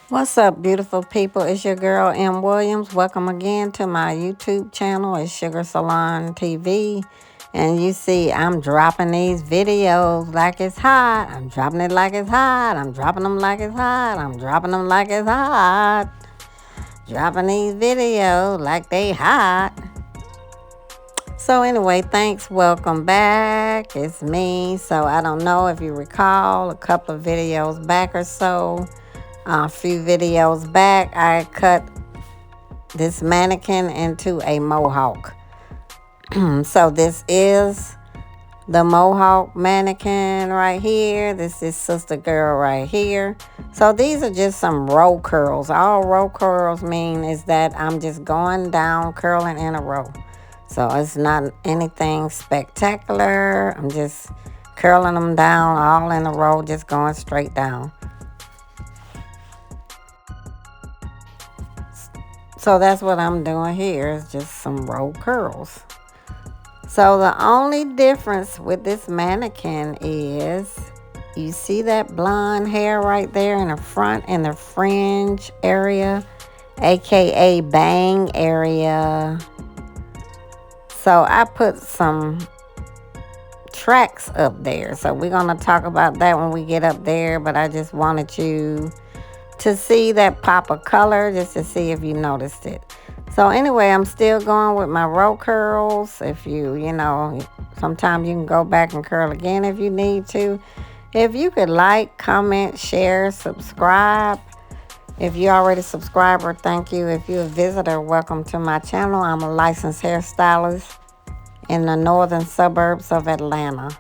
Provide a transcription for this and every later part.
What's up, beautiful people? It's your girl M. Williams. Welcome again to my YouTube channel. It's Sugar Salon TV. And you see, I'm dropping these videos like it's hot. I'm dropping it like it's hot. I'm dropping them like it's hot. I'm dropping them like it's hot. Dropping these videos like they hot. So anyway, thanks. Welcome back. It's me. So I don't know if you recall a couple of videos back or so. A few videos back, I cut this mannequin into a mohawk. So this is the mohawk mannequin right here. This is sister girl right here. So these are just some row curls. All row curls mean is that I'm just going down, curling in a row. So it's not anything spectacular. I'm just curling them down all in a row, just going straight down. So that's what I'm doing here, is just some row curls. So the only difference with this mannequin is you see that blonde hair right there in the front in the fringe area, aka bang area. So I put some tracks up there. So we're going to talk about that when we get up there, but I just wanted you to see that pop of color, just to see if you noticed it. So anyway, I'm still going with my row curls. If you know, sometimes you can go back and curl again if you need to. If you could like, comment, share, subscribe. If you're already a subscriber, thank you. If you're a visitor, welcome to my channel. I'm a licensed hairstylist in the northern suburbs of Atlanta.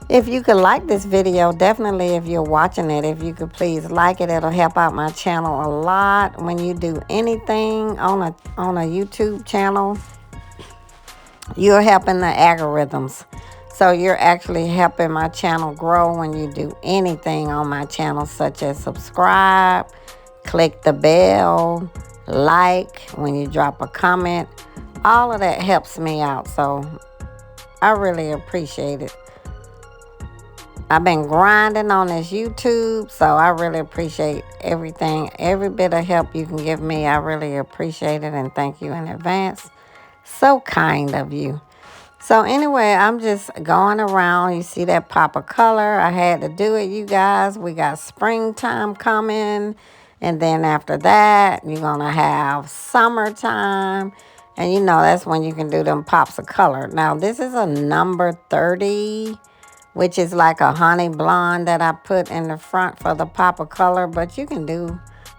If you could like this video, definitely, if you're watching it, if you could please like it, it'll help out my channel a lot. When you do anything on a YouTube channel, you're helping the algorithms. So you're actually helping my channel grow when you do anything on my channel, such as subscribe, click the bell, like, when you drop a comment. All of that helps me out. So I really appreciate it. I've been grinding on this YouTube, so I really appreciate everything. Every bit of help you can give me, I really appreciate it, and thank you in advance. So kind of you. So anyway, I'm just going around. You see that pop of color? I had to do it, you guys. We got springtime coming, and then after that, you're going to have summertime. And you know, that's when you can do them pops of color. Now, this is a number 30, which is like a honey blonde that I put in the front for the pop of color, but you can do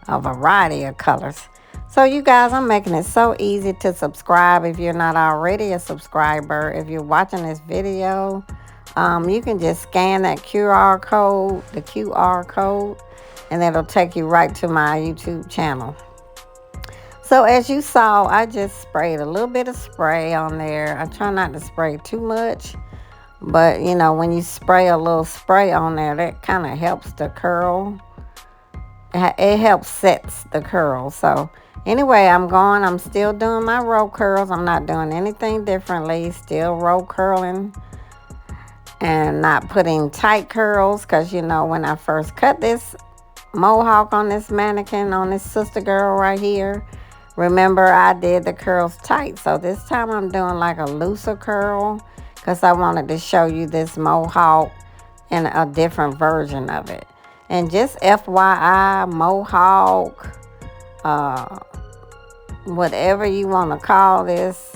a variety of colors. So you guys, I'm making it so easy to subscribe if you're not already a subscriber. If you're watching this video, you can just scan that QR code, and it'll take you right to my YouTube channel. So as you saw, I just sprayed a little bit of spray on there. I try not to spray too much. But, you know, when you spray a little spray on there, that kind of helps the curl. It helps sets the curl. So, anyway, I'm still doing my row curls. I'm not doing anything differently. Still row curling and not putting tight curls. Because, you know, when I first cut this mohawk on this mannequin, on this sister girl right here, remember I did the curls tight. So, this time I'm doing like a looser curl, because I wanted to show you this mohawk in a different version of it. And just FYI, mohawk, whatever you want to call this,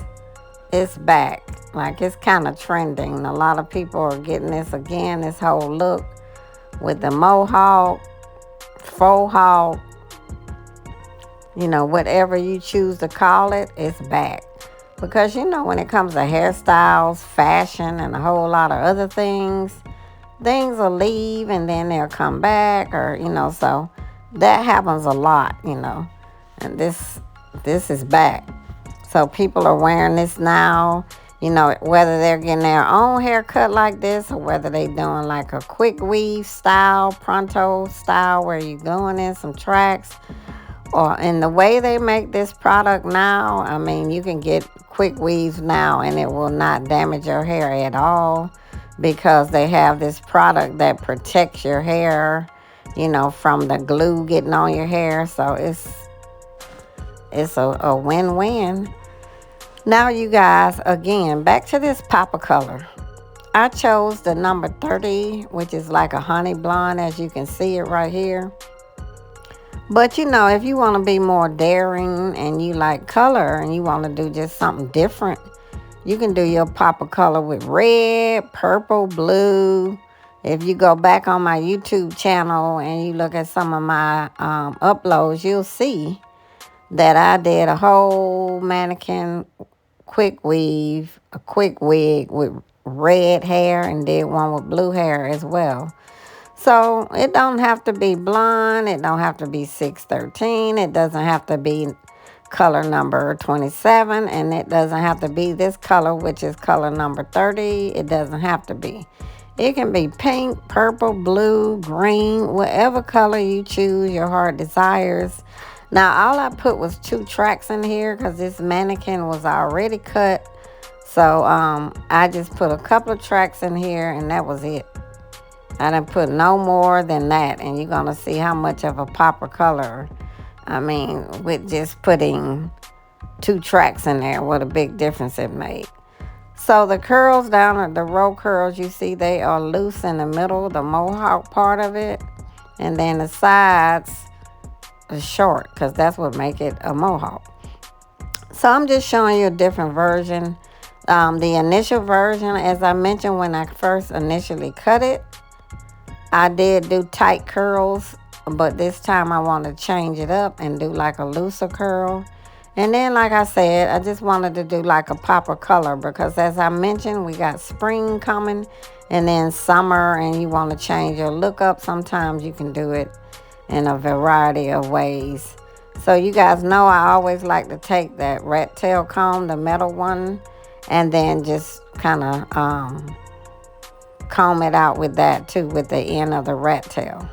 it's back. Like, it's kind of trending. A lot of people are getting this again, this whole look with the mohawk, faux hawk, you know, whatever you choose to call it, it's back. Because, you know, when it comes to hairstyles, fashion, and a whole lot of other things will leave and then they'll come back, or, you know, so that happens a lot, you know. And this is back. So people are wearing this now, you know, whether they're getting their own haircut like this, or whether they doing like a quick weave style, pronto style, where you gluing in some tracks. Or in the way they make this product now, I mean, you can get quick weaves now and it will not damage your hair at all, because they have this product that protects your hair you know, from the glue getting on your hair. So it's a win-win. Now you guys, again, back to this pop of color. I chose the number 30, which is like a honey blonde, as you can see it right here. But you know, if you want to be more daring and you like color and you want to do just something different, you can do your pop of color with red, purple, blue. If you go back on my YouTube channel and you look at some of my uploads, you'll see that I did a whole mannequin quick weave, a quick wig with red hair, and did one with blue hair as well. So it don't have to be blonde. It don't have to be 613. It doesn't have to be color number 27. And it doesn't have to be this color, which is color number 30. It doesn't have to be. It can be pink, purple, blue, green, whatever color you choose, your heart desires. Now, all I put was 2 tracks in here because this mannequin was already cut. So I just put a couple of tracks in here, and that was it. I didn't put no more than that, and you're going to see how much of a pop of color, I mean, with just putting 2 tracks in there, what a big difference it made. So the curls down at the row curls, you see they are loose in the middle, the Mohawk part of it, and then the sides are short because that's what make it a Mohawk. So I'm just showing you a different version. The initial version, as I mentioned when I first initially cut it, I did do tight curls, but this time I want to change it up and do like a looser curl. And then, like I said, I just wanted to do like a pop of color because, as I mentioned, we got spring coming and then summer, and you want to change your look up. Sometimes you can do it in a variety of ways. So you guys know I always like to take that rat tail comb, the metal one, and then just kind of comb it out with that too, with the end of the rat tail.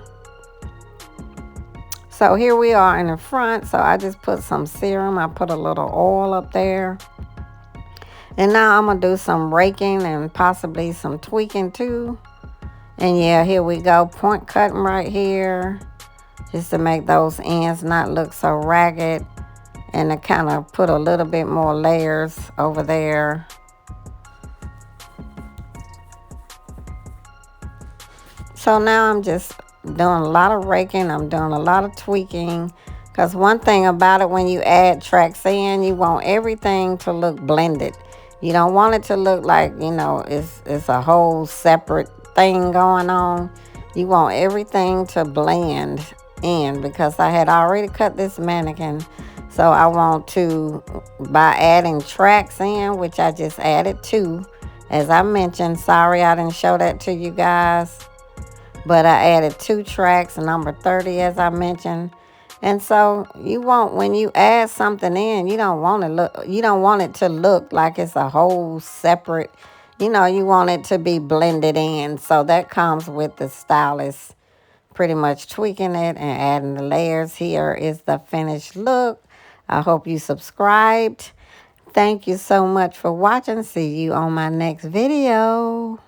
So here we are in the front. So I just put some serum. I put a little oil up there. And now I'm going to do some raking and possibly some tweaking too. And yeah, here we go. Point cutting right here. Just to make those ends not look so ragged. And to kind of put a little bit more layers over there. So now I'm just doing a lot of raking. I'm doing a lot of tweaking. Because one thing about it, when you add tracks in, you want everything to look blended. You don't want it to look like, you know, it's a whole separate thing going on. You want everything to blend in, because I had already cut this mannequin. So I want to, by adding tracks in, which I just added 2. As I mentioned, sorry I didn't show that to you guys. But I added 2 tracks, number 30, as I mentioned. And so you want, when you add something in, you don't want it to look like it's a whole separate, you know, you want it to be blended in. So that comes with the stylist pretty much tweaking it and adding the layers. Here is the finished look. I hope you subscribed. Thank you so much for watching. See you on my next video.